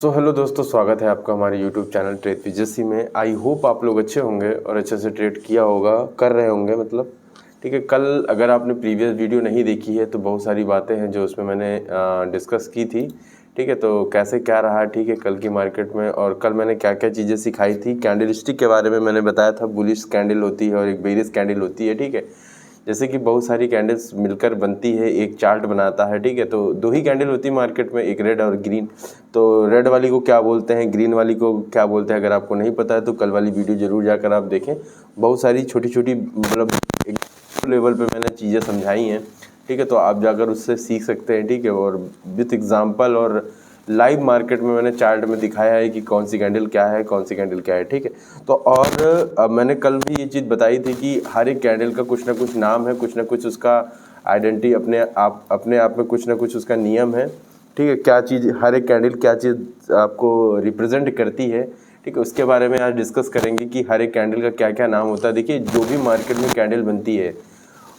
तो हेलो दोस्तों, स्वागत है आपका हमारे यूट्यूब चैनल ट्रेड विजेसी में। आई होप आप लोग अच्छे होंगे और अच्छे से ट्रेड किया होगा, कर रहे होंगे मतलब। ठीक है, कल अगर आपने प्रीवियस वीडियो नहीं देखी है तो बहुत सारी बातें हैं जो उसमें मैंने डिस्कस की थी। ठीक है, तो कैसे क्या रहा ठीक है कल की मार्केट में, और कल मैंने क्या क्या चीज़ें सिखाई थी। कैंडलस्टिक के बारे में मैंने बताया था, बुलिश कैंडल होती है और एक बेरिश कैंडल होती है। ठीक है, जैसे कि बहुत सारी कैंडल्स मिलकर बनती है, एक चार्ट बनाता है। ठीक है, तो दो ही कैंडल होती है मार्केट में, एक रेड और ग्रीन। तो रेड वाली को क्या बोलते हैं, ग्रीन वाली को क्या बोलते हैं, अगर आपको नहीं पता है तो कल वाली वीडियो जरूर जाकर आप देखें। बहुत सारी छोटी छोटी मतलब एक लेवल पे मैंने चीज़ें समझाई हैं। ठीक है, तो आप जाकर उससे सीख सकते हैं। ठीक है, और विथ एग्जाम्पल और लाइव मार्केट में मैंने चार्ट में दिखाया है कि कौन सी कैंडल क्या है, कौन सी कैंडल क्या है। ठीक है, तो और मैंने कल भी ये चीज़ बताई थी कि हर एक कैंडल का कुछ ना कुछ नाम है, कुछ ना कुछ उसका आइडेंटिटी अपने आप में कुछ ना कुछ उसका नियम है। ठीक है, क्या चीज़ हर एक कैंडल क्या चीज़ आपको रिप्रेजेंट करती है। ठीक है, उसके बारे में आज डिस्कस करेंगे कि हर एक कैंडल का क्या क्या नाम होता है। देखिए, जो भी मार्केट में कैंडल बनती है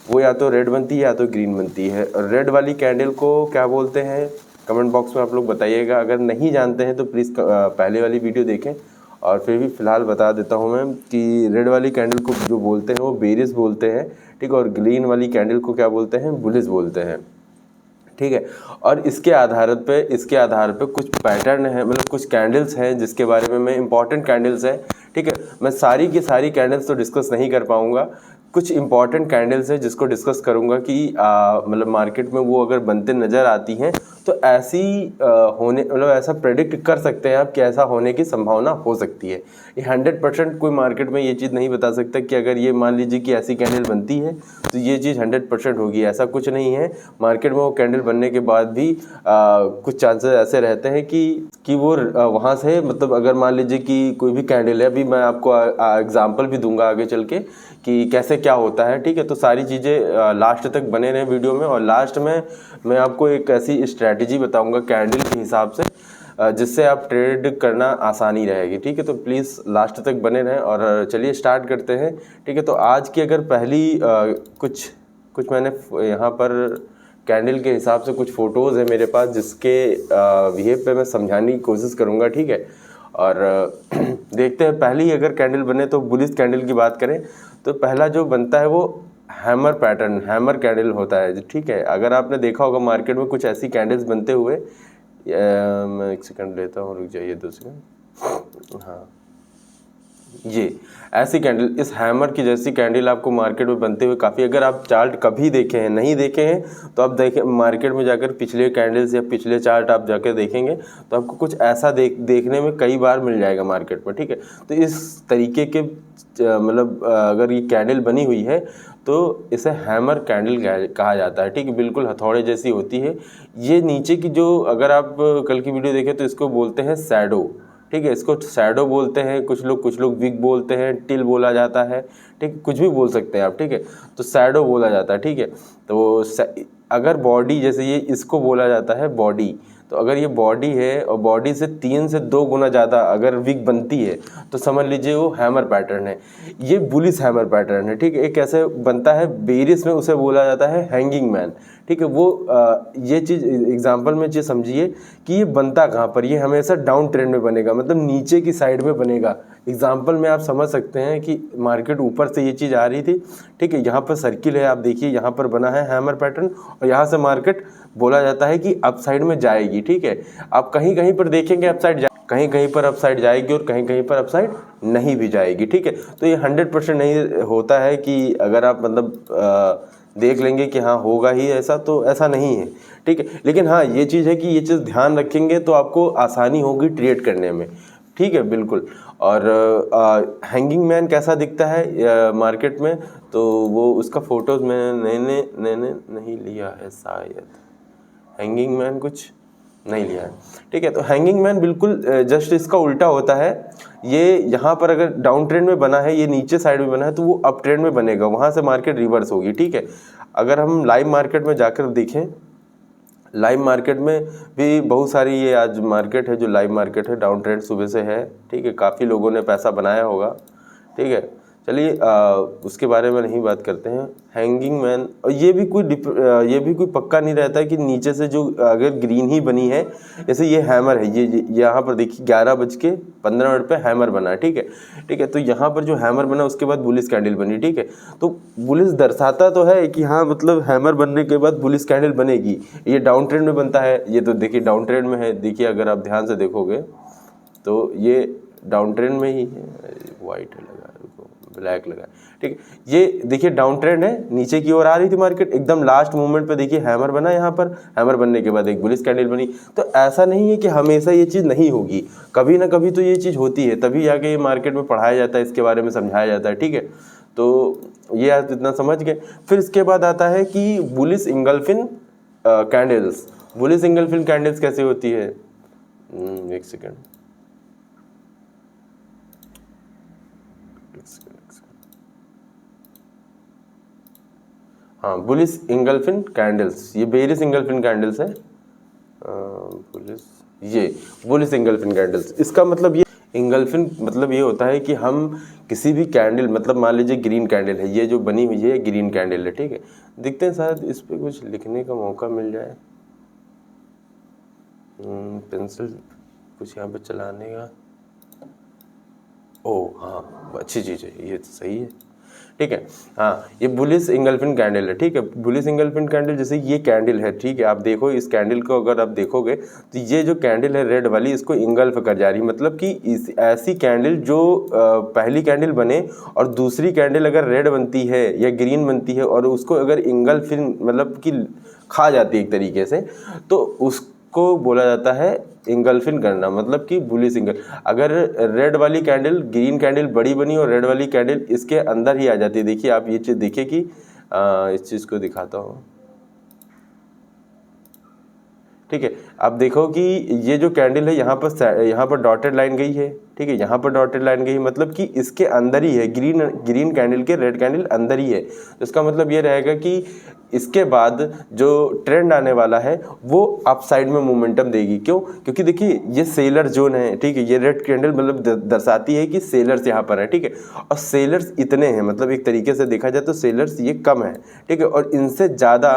वो या तो रेड बनती है या तो ग्रीन बनती है। और रेड वाली कैंडल को क्या बोलते हैं, कमेंट बॉक्स में आप लोग बताइएगा। अगर नहीं जानते हैं तो प्लीज़ पहले वाली वीडियो देखें। और फिर भी फ़िलहाल बता देता हूँ मैं कि रेड वाली कैंडल को जो बोलते हैं वो बेरिश बोलते हैं। ठीक है, और ग्रीन वाली कैंडल को क्या बोलते हैं, बुलिश बोलते हैं। ठीक है, और इसके आधार पे कुछ पैटर्न है, मतलब कुछ कैंडल्स हैं जिसके बारे में मैं इंपॉर्टेंट कैंडल्स हैं। ठीक है, मैं सारी की सारी कैंडल्स तो डिस्कस नहीं कर पाऊंगा। कुछ इंपॉर्टेंट कैंडल्स हैं जिसको डिस्कस करूंगा कि मतलब मार्केट में वो अगर बनते नज़र आती हैं तो ऐसी होने मतलब ऐसा प्रेडिक्ट कर सकते हैं आप कि ऐसा होने की संभावना हो सकती है। ये 100% कोई मार्केट में ये चीज़ नहीं बता सकता कि अगर ये मान लीजिए कि ऐसी कैंडल बनती है तो ये चीज़ 100% होगी, ऐसा कुछ नहीं है। मार्केट में वो कैंडल बनने के बाद भी कुछ चांसेस ऐसे रहते हैं कि वो वहाँ से मतलब अगर मान लीजिए कि कोई भी कैंडल है, अभी मैं आपको एग्जांपल भी दूंगा आगे चल के कि कैसे क्या होता है। ठीक है, तो सारी चीज़ें लास्ट तक बने रहें वीडियो में। और लास्ट में मैं आपको एक ऐसी स्ट्रैटेजी बताऊंगा कैंडल के हिसाब से जिससे आप ट्रेड करना आसानी रहेगी। ठीक है, तो प्लीज़ लास्ट तक बने रहें। और चलिए स्टार्ट करते हैं। ठीक है, तो आज की अगर पहली कुछ मैंने यहाँ पर कैंडल के हिसाब से कुछ फ़ोटोज़ है मेरे पास जिसके बिहेव पे मैं समझाने की कोशिश करूँगा। ठीक है, और देखते हैं पहली अगर कैंडल बने तो बुलिश कैंडल की बात करें तो पहला जो बनता है वो हैमर पैटर्न, हैमर कैंडल होता है। ठीक है, अगर आपने देखा होगा मार्केट में कुछ ऐसी कैंडल्स बनते हुए, मैं एक सेकंड लेता हूँ, रुक जाइए 2 सेकंड। हाँ, ये ऐसी कैंडल, इस हैमर की जैसी कैंडल आपको मार्केट में बनते हुए काफ़ी, अगर आप चार्ट कभी देखे हैं, नहीं देखे हैं तो आप देखें मार्केट में जाकर पिछले कैंडल्स या पिछले चार्ट आप जाकर देखेंगे तो आपको कुछ ऐसा देखने में कई बार मिल जाएगा मार्केट में। ठीक है, तो इस तरीके के मतलब अगर ये कैंडल बनी हुई है तो इसे हैमर कैंडल कहा जाता है। ठीक है, बिल्कुल हथौड़े जैसी होती है। ये नीचे की जो, अगर आप कल की वीडियो देखें तो इसको बोलते हैं शैडो। ठीक है, इसको शैडो बोलते हैं, कुछ लोग विग बोलते हैं, टिल बोला जाता है। ठीक, कुछ भी बोल सकते हैं आप। ठीक है, तो शैडो बोला जाता है। ठीक है, तो अगर बॉडी, जैसे ये इसको बोला जाता है बॉडी, तो अगर ये बॉडी है और बॉडी से 3 से 2 गुना ज़्यादा अगर विग बनती है तो समझ लीजिए वो हैमर पैटर्न है। ये बुलिश हैमर पैटर्न है। ठीक है, एक ऐसे बनता है बेरिश में, उसे बोला जाता है हैंगिंग मैन। ठीक है, वो ये चीज़ एग्जांपल में चीज़ समझिए कि ये बनता कहाँ पर, ये हमेशा डाउन ट्रेंड में बनेगा, मतलब नीचे की साइड में बनेगा। एग्जांपल में आप समझ सकते हैं कि मार्केट ऊपर से ये चीज़ आ रही थी। ठीक है, यहाँ पर सर्किल है, आप देखिए यहाँ पर बना है हैमर पैटर्न और यहाँ से मार्केट बोला जाता है कि अप साइड में जाएगी। ठीक है, आप कहीं कहीं पर देखेंगे अप साइड, कहीं कहीं पर अप साइड जाएगी और कहीं कहीं पर अप साइड नहीं भी जाएगी। ठीक है, तो ये 100% नहीं होता है कि अगर आप मतलब देख लेंगे कि हाँ होगा ही ऐसा, तो ऐसा नहीं है। ठीक है, लेकिन हाँ ये चीज़ है कि ये चीज़ ध्यान रखेंगे तो आपको आसानी होगी ट्रेड करने में। ठीक है, बिल्कुल। और हैंगिंग मैन कैसा दिखता है मार्केट में, तो वो उसका फ़ोटोज़ मैंने नहीं लिया है शायद, हैंगिंग मैन कुछ नहीं लिया है। ठीक है, तो हैंगिंग मैन बिल्कुल जस्ट इसका उल्टा होता है। ये यहाँ पर अगर डाउन ट्रेंड में बना है, ये नीचे साइड में बना है, तो वो अप ट्रेंड में बनेगा, वहाँ से मार्केट रिवर्स होगी। ठीक है, अगर हम लाइव मार्केट में जाकर देखें, लाइव मार्केट में भी बहुत सारी ये आज मार्केट है जो लाइव मार्केट है, डाउन ट्रेंड सुबह से है। ठीक है, काफ़ी लोगों ने पैसा बनाया होगा। ठीक है, चलिए उसके बारे में नहीं बात करते हैं। हैंगिंग मैन, और ये भी कोई पक्का नहीं रहता है कि नीचे से जो अगर ग्रीन ही बनी है, जैसे ये हैमर है, ये यहाँ पर देखिए 11:15 पे हैमर बना है, ठीक है। तो यहाँ पर जो हैमर बना उसके बाद बुलिश कैंडल बनी, ठीक है। तो बुलिश दर्शाता तो है कि हाँ मतलब हैमर बनने के बाद बुलिश कैंडल बनेगी। ये डाउन ट्रेंड में बनता है, ये तो देखिए डाउन ट्रेंड में है, देखिए अगर आप ध्यान से देखोगे तो ये डाउन ट्रेंड में ही है। वाइट है लगा, ब्लैक लगा, ठीक है। ये देखिए डाउन ट्रेंड है, नीचे की ओर आ रही थी मार्केट, एकदम लास्ट मोमेंट पे देखिए हैमर बना, यहाँ पर हैमर बनने के बाद एक बुलिश कैंडल बनी। तो ऐसा नहीं है कि हमेशा ये चीज़ नहीं होगी, कभी ना कभी तो ये चीज़ होती है, तभी जाके ये मार्केट में पढ़ाया जाता है, इसके बारे में समझाया जाता है, ठीक है। तो ये आप इतना समझ गए। फिर इसके बाद आता है कि बुलिश इंगल्फिन कैंडल्स। बुलिश इंगल्फिन कैंडल्स कैसे होती है, एक सेकेंड, हाँ, बुलिश इंगल्फिन कैंडल्स, ये बेरिश इंगल्फिन कैंडल्स है। बुलिश इंगल्फिन कैंडल्स, इसका मतलब ये इंगल्फिन मतलब ये होता है कि हम किसी भी कैंडल, मतलब मान लीजिए ग्रीन कैंडल है, ये जो बनी हुई है ग्रीन कैंडल है, ठीक है। देखते हैं शायद इस पे कुछ लिखने का मौका मिल जाए, पेंसिल कुछ यहाँ पे चलाने का। ओ हाँ, अच्छी चीज़ है, ये तो सही है, ठीक है। हाँ, ये बुलिश इंगल्फिन कैंडल है, ठीक है। बुलिश इंगल्फिन कैंडल, जैसे ये कैंडल है, ठीक है। आप देखो इस कैंडल को अगर आप देखोगे तो ये जो कैंडल है रेड वाली, इसको इंगल्फ कर जा रही, मतलब कि इस ऐसी कैंडल जो पहली कैंडल बने और दूसरी कैंडल अगर रेड बनती है या ग्रीन बनती है और उसको अगर इंगल्फिन मतलब कि खा जाती है एक तरीके से, तो उसको बोला जाता है इंगल्फिन करना, मतलब कि बुलिश इंगल। अगर रेड वाली कैंडल, ग्रीन कैंडल बड़ी बनी और रेड वाली कैंडल इसके अंदर ही आ जाती है, देखिए आप ये चीज़ देखिए कि इस चीज़ को दिखाता हूँ, ठीक है। आप देखो कि ये जो कैंडल है यहाँ पर डॉटेड लाइन गई है, ठीक है। यहाँ पर डॉटेड लाइन गई, मतलब कि इसके अंदर ही है, ग्रीन कैंडल के रेड कैंडल अंदर ही है। तो इसका मतलब ये रहेगा कि इसके बाद जो ट्रेंड आने वाला है वो अप साइड में मोमेंटम देगी। क्यों? क्योंकि देखिए ये सेलर जोन है, ठीक है। ये रेड कैंडल मतलब दर्शाती है कि सेलर्स यहाँ पर है, ठीक है। और सेलर्स इतने हैं, मतलब एक तरीके से देखा जाए तो सेलर्स ये कम है, ठीक है। और इनसे ज़्यादा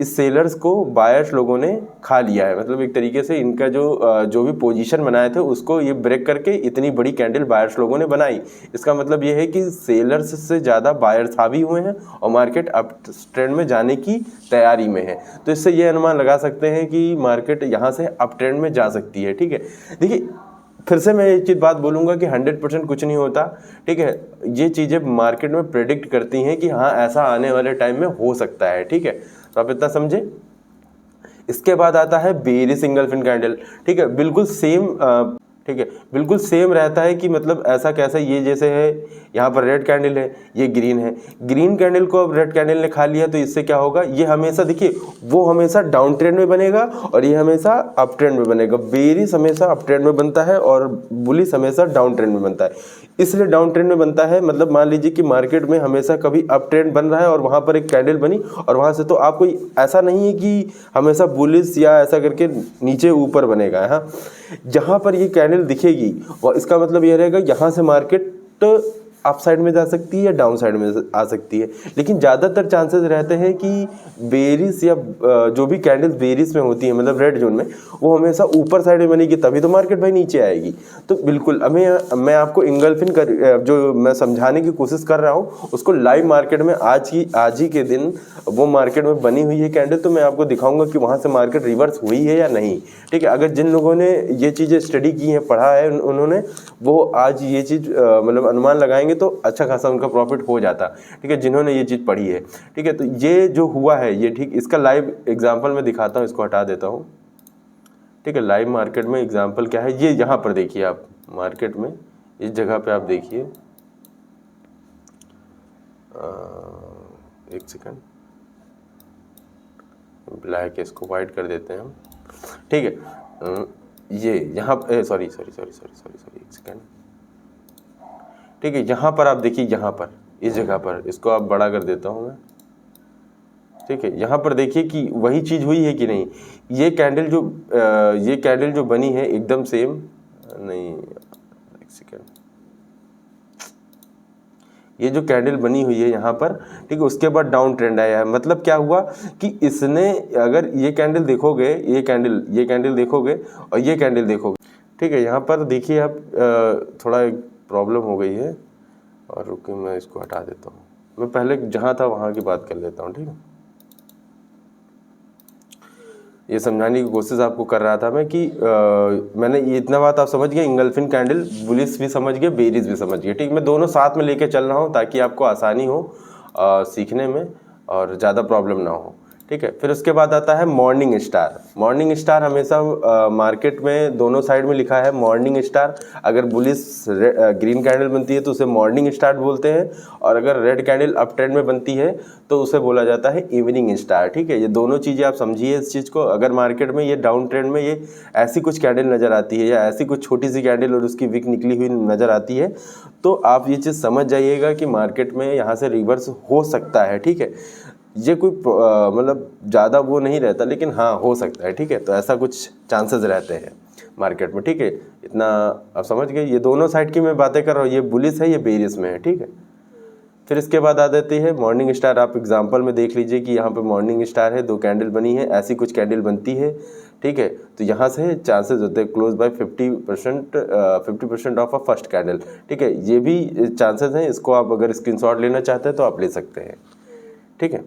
इस सेलर्स को बायर्स लोगों ने खा लिया है, मतलब एक तरीके से इनका जो भी पोजीशन बनाए थे उसको ये ब्रेक करके इतनी बड़ी कैंडल बायर्स लोगों ने बनाई। इसका मतलब ये है कि सेलर्स से ज़्यादा बायर्स हावी हुए हैं और मार्केट अप ट्रेंड में जाने की तैयारी में है। तो इससे ये अनुमान लगा सकते हैं कि मार्केट यहाँ से अप ट्रेंड में जा सकती है, ठीक है। देखिए फिर से मैं एक चीज़ बात बोलूँगा कि 100% कुछ नहीं होता, ठीक है। ये चीज़ें मार्केट में प्रेडिक्ट करती हैं कि हाँ ऐसा आने वाले टाइम में हो सकता है, ठीक है। तो आप इतना समझे। इसके बाद आता है बेरिश इंगल्फिन कैंडल, ठीक है। बिल्कुल सेम, ठीक है, बिल्कुल सेम रहता है कि मतलब ऐसा कैसा, ये जैसे है यहाँ पर रेड कैंडल है, ये ग्रीन है, ग्रीन कैंडल को अब रेड कैंडल ने खा लिया, तो इससे क्या होगा, ये हमेशा देखिए वो हमेशा डाउन ट्रेंड में बनेगा और ये हमेशा अप ट्रेंड में बनेगा। बेरिश हमेशा अप ट्रेंड में बनता है और बुलिश हमेशा डाउन ट्रेंड में बनता है। इसलिए डाउन ट्रेंड में बनता है, मतलब मान लीजिए कि मार्केट में हमेशा कभी अप ट्रेंड बन रहा है और वहाँ पर एक कैंडल बनी और वहाँ से, तो आपको ऐसा नहीं है कि हमेशा बुलिश या ऐसा करके नीचे ऊपर बनेगा। हाँ, जहाँ पर ये कैंडल दिखेगी वो इसका मतलब ये रहेगा यहाँ से मार्केट अप साइड में जा सकती है या डाउन साइड में आ सकती है। लेकिन ज़्यादातर चांसेस रहते हैं कि बेरिश या जो भी कैंडल्स बेरिश में होती है, मतलब रेड जोन में, वो हमेशा ऊपर साइड में बनेगी, तभी तो मार्केट भाई नीचे आएगी। तो बिल्कुल मैं आपको इंगल्फिन जो मैं समझाने की कोशिश कर रहा हूँ उसको लाइव मार्केट में आज ही के दिन वो मार्केट में बनी हुई है कैंडल, तो मैं आपको दिखाऊंगा कि वहाँ से मार्केट रिवर्स हुई है या नहीं, ठीक है। अगर जिन लोगों ने ये चीज़ें स्टडी की हैं, पढ़ा है, उन्होंने वो आज ये चीज़ मतलब अनुमान लगाएंगे तो अच्छा खासा उनका प्रॉफिट हो जाता, ठीक है, जिन्होंने ये चीज़ पढ़ी है, ठीक है। तो ये जो हुआ है ये, ठीक, इसका लाइव एग्जांपल मैं दिखाता हूँ, इसको हटा देता हूँ, ठीक है। लाइव मार्केट में एग्जांपल क्या है, ये यहाँ पर देखिए आप मार्केट में इस जगह पे आप देखिए, एक सेकंड, ब्लैक है, इसको वाइट कर देते हैं हम, ठीक है। ये यहाँ सॉरी एक सेकंड, ठीक है। यहाँ पर आप देखिए, यहाँ पर इस जगह पर, इसको आप बड़ा कर देता हूँ मैं, ठीक है। यहाँ पर देखिए कि वही चीज़ हुई है कि नहीं। ये कैंडल जो बनी है एकदम सेम नहीं, एक सेकेंड, ये जो कैंडल बनी हुई है यहाँ पर, ठीक है, उसके बाद डाउन ट्रेंड आया है। मतलब क्या हुआ कि इसने, अगर ये कैंडल देखोगे, ये कैंडल देखोगे और ये कैंडल देखोगे, ठीक है, यहाँ पर देखिए आप, थोड़ा एक प्रॉब्लम हो गई है, और रुकिए मैं इसको हटा देता हूँ। मैं पहले जहाँ था वहाँ की बात कर लेता हूँ, ठीक है। ये समझाने की कोशिश आपको कर रहा था मैं कि मैंने ये इतना बात आप समझ गए, इंगल्फिन कैंडल बुलिश भी समझ गए, बेरिस भी समझ गए, ठीक। मैं दोनों साथ में लेके चल रहा हूँ ताकि आपको आसानी हो सीखने में और ज़्यादा प्रॉब्लम ना हो, ठीक है। फिर उसके बाद आता है मॉर्निंग स्टार। मॉर्निंग स्टार हमेशा मार्केट में दोनों साइड में लिखा है मॉर्निंग स्टार। अगर बुलिश ग्रीन कैंडल बनती है तो उसे मॉर्निंग स्टार बोलते हैं, और अगर रेड कैंडल अप ट्रेंड में बनती है तो उसे बोला जाता है इवनिंग स्टार, ठीक है। ये दोनों चीज़ें आप समझिए इस चीज़ को। अगर मार्केट में ये डाउन ट्रेंड में ये ऐसी कुछ कैंडल नज़र आती है या ऐसी कुछ छोटी सी कैंडल और उसकी विक निकली हुई नज़र आती है, तो आप ये चीज़ समझ जाइएगा कि मार्केट में यहाँ से रिवर्स हो सकता है, ठीक है। ये कोई मतलब ज़्यादा वो नहीं रहता, लेकिन हाँ हो सकता है, ठीक है। तो ऐसा कुछ चांसेस रहते हैं मार्केट में, ठीक है। इतना आप समझ गए। ये दोनों साइड की मैं बातें कर रहा हूँ, ये बुलिश है, ये बेरिस में है, ठीक है। फिर इसके बाद आ जाती है मॉर्निंग स्टार। आप एग्जांपल में देख लीजिए कि यहाँ पे मॉर्निंग स्टार है, 2 कैंडल बनी है, ऐसी कुछ कैंडल बनती है, ठीक है। तो यहाँ से चांसेस होते हैं close by 50% of a first candle, ठीक है। ये भी चांसेस हैं, इसको आप अगर स्क्रीनशॉट लेना चाहते हैं तो आप ले सकते हैं, ठीक है।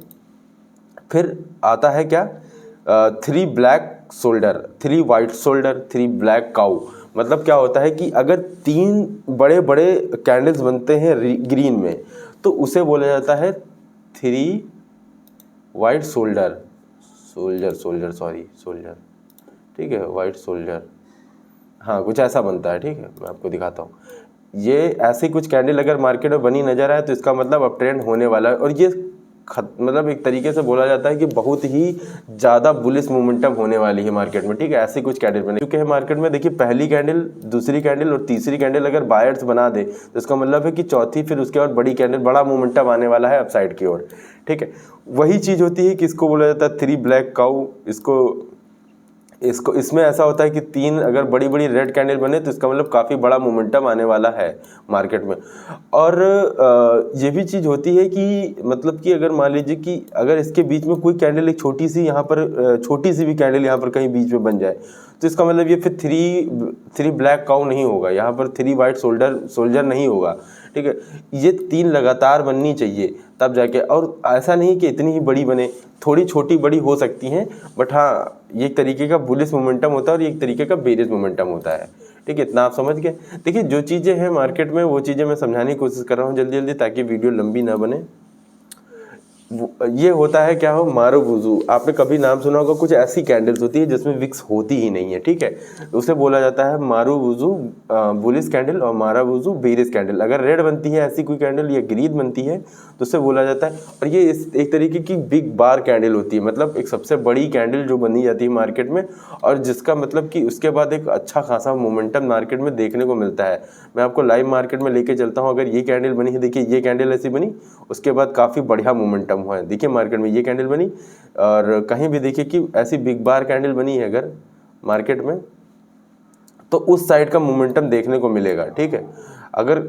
फिर आता है क्या, 3 black shoulder, 3 white shoulder, 3 black cow. मतलब क्या होता है कि अगर 3 बड़े बड़े कैंडल्स बनते हैं ग्रीन में तो उसे बोला जाता है 3 वाइट शोल्डर, सोल्जर, ठीक है, वाइट शोल्डर, हाँ कुछ ऐसा बनता है, ठीक है। मैं आपको दिखाता हूँ। ये ऐसी कुछ कैंडल अगर मार्केट में बनी नजर आए तो इसका मतलब अप ट्रेंड होने वाला है, और ये मतलब एक तरीके से बोला जाता है कि बहुत ही ज़्यादा बुलिश मोमेंटम होने वाली है मार्केट में, ठीक है। ऐसी कुछ कैंडल बने चुके हैं मार्केट में। देखिए पहली कैंडल, दूसरी कैंडल और तीसरी कैंडल अगर बायर्स बना दे तो इसका मतलब है कि चौथी, फिर उसके बाद बड़ी कैंडल, बड़ा मोमेंटम आने वाला है अपसाइड की ओर, ठीक है। वही चीज़ होती है कि इसको बोला जाता है 3 ब्लैक काउ। इसको इसमें ऐसा होता है कि 3 अगर बड़ी बड़ी रेड कैंडल बने तो इसका मतलब काफ़ी बड़ा मोमेंटम आने वाला है मार्केट में। और ये भी चीज़ होती है कि मतलब कि अगर मान लीजिए कि अगर इसके बीच में कोई कैंडल, एक छोटी सी यहाँ पर, छोटी सी भी कैंडल यहाँ पर कहीं बीच में बन जाए तो इसका मतलब ये फिर 3 ब्लैक काउ नहीं होगा, यहाँ पर 3 वाइट सोल्जर नहीं होगा, ठीक है। ये 3 लगातार बननी चाहिए तब जाके, और ऐसा नहीं कि इतनी ही बड़ी बने, थोड़ी छोटी बड़ी हो सकती हैं, बट हाँ ये एक तरीके का बुलिश मोमेंटम होता है और ये एक तरीके का बेरिश मोमेंटम होता है, ठीक है। इतना आप समझ गए। देखिए जो चीज़ें हैं मार्केट में वो चीज़ें मैं समझाने की कोशिश कर रहा हूँ जल्दी जल्दी, ताकि वीडियो लंबी ना बने। ये होता है क्या हो, मारुबुजु। आपने कभी नाम सुना होगा, कुछ ऐसी कैंडल्स होती है जिसमें विक्स होती ही नहीं है, ठीक है। उसे बोला जाता है मारुबुजु बुलिश कैंडल और मारुबुजु बेरिश कैंडल। अगर रेड बनती है ऐसी कोई कैंडल या ग्रीन बनती है तो उसे बोला जाता है। और ये एक तरीके की बिग बार कैंडल होती है, मतलब एक सबसे बड़ी कैंडल जो बनी जाती है मार्केट में, और जिसका मतलब कि उसके बाद एक अच्छा खासा मोमेंटम मार्केट में देखने को मिलता है। मैं आपको लाइव मार्केट में लेके चलता हूँ। अगर ये कैंडल बनी है, देखिए ये कैंडल ऐसी बनी, उसके बाद काफ़ी बढ़िया मोमेंटम हुआ है। देखिए मार्केट में ये कैंडल बनी, और कहीं भी देखिए कि ऐसी बिग बार कैंडल बनी है अगर मार्केट में, तो उस साइड का मोमेंटम देखने को मिलेगा, ठीक है। अगर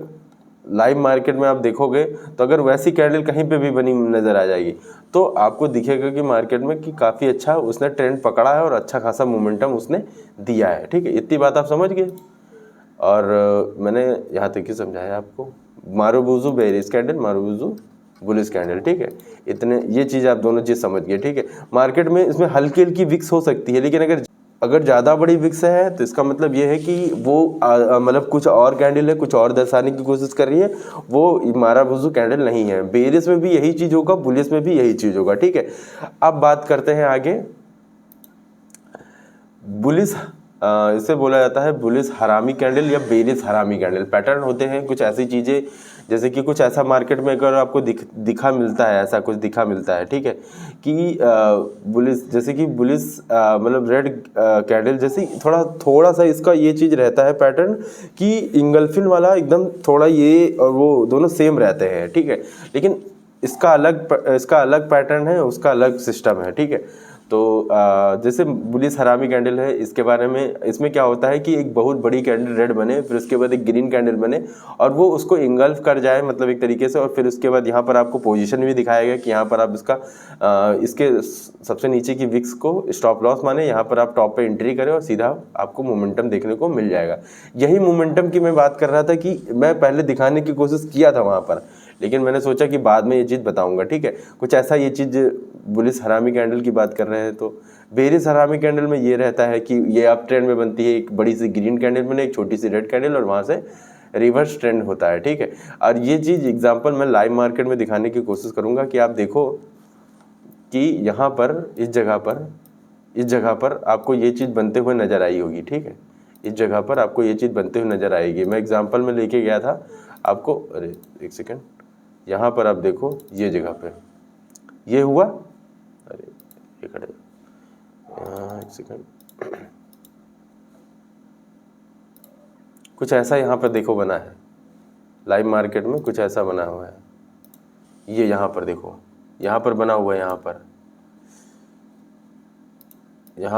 लाइव मार्केट में आप देखोगे तो अगर वैसी कैंडल कहीं पे भी बनी नज़र आ जाएगी तो आपको दिखेगा कि मार्केट में कि काफ़ी अच्छा उसने ट्रेंड पकड़ा है और अच्छा खासा मोमेंटम उसने दिया है, ठीक है। इतनी बात आप समझ गए। और मैंने यहाँ तक ही समझाया आपको, मारुबुजु बेरिश कैंडल, मारुबुजु बुलिश कैंडल, ठीक है। इतने ये चीज़ आप दोनों चीज़ समझ गए, ठीक है। मार्केट में इसमें हल्की हल्की विक्स हो सकती है, लेकिन अगर ज़्यादा बड़ी विक्स है तो इसका मतलब ये है कि वो मतलब कुछ और कैंडल है, कुछ और दर्शाने की कोशिश कर रही है, वो मारुबुजु कैंडल नहीं है। बेरिश में भी यही चीज़ होगा, बुलिश में भी यही चीज़ होगा, ठीक है। अब बात करते हैं आगे बुलिश। इसे बोला जाता है बुलिश हरामी कैंडल या बेरिश हरामी कैंडल। पैटर्न होते हैं कुछ ऐसी चीज़ें, जैसे कि कुछ ऐसा मार्केट में अगर आपको दिखा मिलता है, ऐसा कुछ दिखा मिलता है, ठीक है, कि बुलिश, जैसे कि बुलिश मतलब रेड कैंडल जैसी, थोड़ा सा इसका ये चीज़ रहता है पैटर्न कि इंगल्फिन वाला एकदम थोड़ा ये और वो दोनों सेम रहते हैं, ठीक है। लेकिन इसका अलग पैटर्न है, उसका अलग सिस्टम है, ठीक है। तो जैसे बुलिश हरामी कैंडल है, इसके बारे में, इसमें क्या होता है कि एक बहुत बड़ी कैंडल रेड बने, फिर उसके बाद एक ग्रीन कैंडल बने और वो उसको इंगल्फ कर जाए मतलब एक तरीके से, और फिर उसके बाद यहाँ पर आपको पोजीशन भी दिखाया गया कि यहाँ पर आप इसका इसके सबसे नीचे की विक्स को स्टॉप लॉस माने, यहाँ पर आप टॉप पे एंट्री करें और सीधा आपको मोमेंटम देखने को मिल जाएगा। यही मोमेंटम की मैं बात कर रहा था कि मैं पहले दिखाने की कोशिश किया था वहाँ पर, लेकिन मैंने सोचा कि बाद में ये चीज़ बताऊंगा, ठीक है। कुछ ऐसा ये चीज़ बुलिश हरामी कैंडल की बात कर रहे हैं तो बेरिश हरामी कैंडल में ये रहता है कि ये अप ट्रेंड में बनती है, एक बड़ी सी ग्रीन कैंडल बने, एक छोटी सी रेड कैंडल और वहाँ से रिवर्स ट्रेंड होता है, ठीक है। और ये चीज़ एग्जांपल मैं लाइव मार्केट में दिखाने की कोशिश करूँगा कि आप देखो कि यहाँ पर इस जगह पर आपको ये चीज़ बनते हुए नज़र आई होगी, ठीक है। इस जगह पर आपको ये चीज़ बनते हुए नज़र आएगी। मैं एग्जांपल में लेके गया था आपको, अरे एक सेकेंड, यहाँ पर आप देखो ये जगह पे ये हुआ, अरे ये खड़े, एक सेकेंड, कुछ ऐसा यहाँ पर देखो बना है लाइव मार्केट में, कुछ ऐसा बना हुआ है, ये यहाँ पर देखो, यहाँ पर बना हुआ है, यहाँ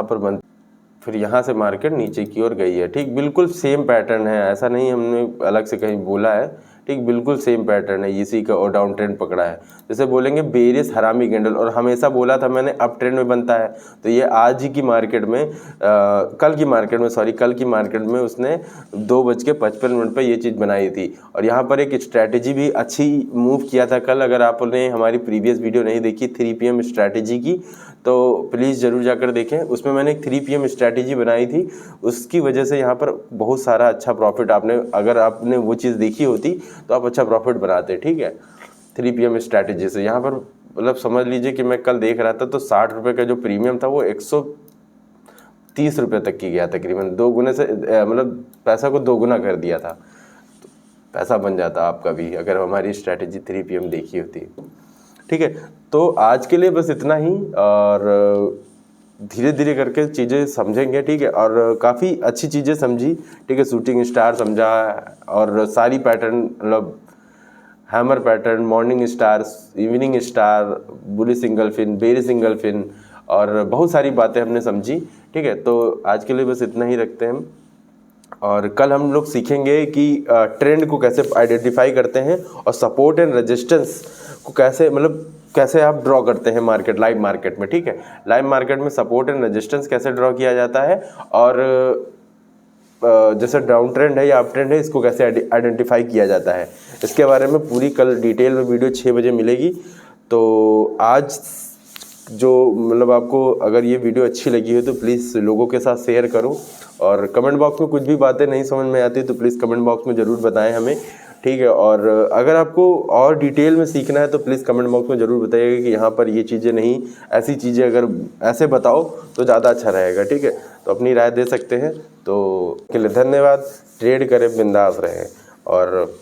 पर बन, फिर यहाँ से मार्केट नीचे की ओर गई है, ठीक। बिल्कुल सेम पैटर्न है, ऐसा नहीं हमने अलग से कहीं बोला है, ठीक। बिल्कुल सेम पैटर्न है, इसी का और डाउन ट्रेंड पकड़ा है। जैसे बोलेंगे बेरिश हरामी कैंडल, और हमेशा बोला था मैंने अप ट्रेंड में बनता है, तो ये आज ही की मार्केट में कल की मार्केट में उसने 2:55 पे ये चीज़ बनाई थी। और यहाँ पर एक स्ट्रैटेजी भी अच्छी मूव किया था कल। अगर आपने हमारी प्रीवियस वीडियो नहीं देखी 3 PM स्ट्रैटेजी की, तो प्लीज़ ज़रूर जाकर देखें। उसमें मैंने एक 3 PM स्ट्रैटेजी बनाई थी, उसकी वजह से यहाँ पर बहुत सारा अच्छा प्रॉफिट अगर आपने वो चीज़ देखी होती तो आप अच्छा प्रॉफिट बनाते, ठीक है। 3 PM स्ट्रैटेजी से यहाँ पर मतलब समझ लीजिए कि मैं कल देख रहा था तो 60 रुपये का जो प्रीमियम था वो 130 रुपये तक की गया तकरीबन, 2 गुने से मतलब पैसा को 2 गुना कर दिया था। तो पैसा बन जाता आपका भी अगर हमारी स्ट्रैटेजी 3 PM देखी होती, ठीक है। तो आज के लिए बस इतना ही, और धीरे धीरे करके चीज़ें समझेंगे, ठीक है। और काफ़ी अच्छी चीज़ें समझी, ठीक है। शूटिंग स्टार समझा, और सारी पैटर्न मतलब hammer pattern, morning star, evening star, bullish single fin, bearish single fin, और बहुत सारी बातें हमने समझी, ठीक है। तो आज के लिए बस इतना ही रखते हैं हम, और कल हम लोग सीखेंगे कि ट्रेंड को कैसे आइडेंटिफाई करते हैं और सपोर्ट एंड रेजिस्टेंस को कैसे आप ड्रॉ करते हैं लाइव मार्केट में, ठीक है। लाइव मार्केट में सपोर्ट एंड रेजिस्टेंस कैसे ड्रॉ किया जाता है, और जैसे डाउन ट्रेंड है या अप ट्रेंड है इसको कैसे आइडेंटिफाई किया जाता है, इसके बारे में पूरी कल डिटेल में वीडियो 6 बजे मिलेगी। तो आज जो मतलब आपको अगर ये वीडियो अच्छी लगी हो तो प्लीज़ लोगों के साथ शेयर करो, और कमेंट बॉक्स में कुछ भी बातें नहीं समझ में आती तो प्लीज़ कमेंट बॉक्स में ज़रूर बताएं हमें, ठीक है। और अगर आपको और डिटेल में सीखना है तो प्लीज़ कमेंट बॉक्स में ज़रूर बताइएगा कि यहाँ पर ये चीज़ें नहीं, ऐसी चीज़ें अगर ऐसे बताओ तो ज़्यादा अच्छा रहेगा, ठीक है। तो अपनी राय दे सकते हैं। तो के लिए धन्यवाद। ट्रेड करें, बिंदास रहें, और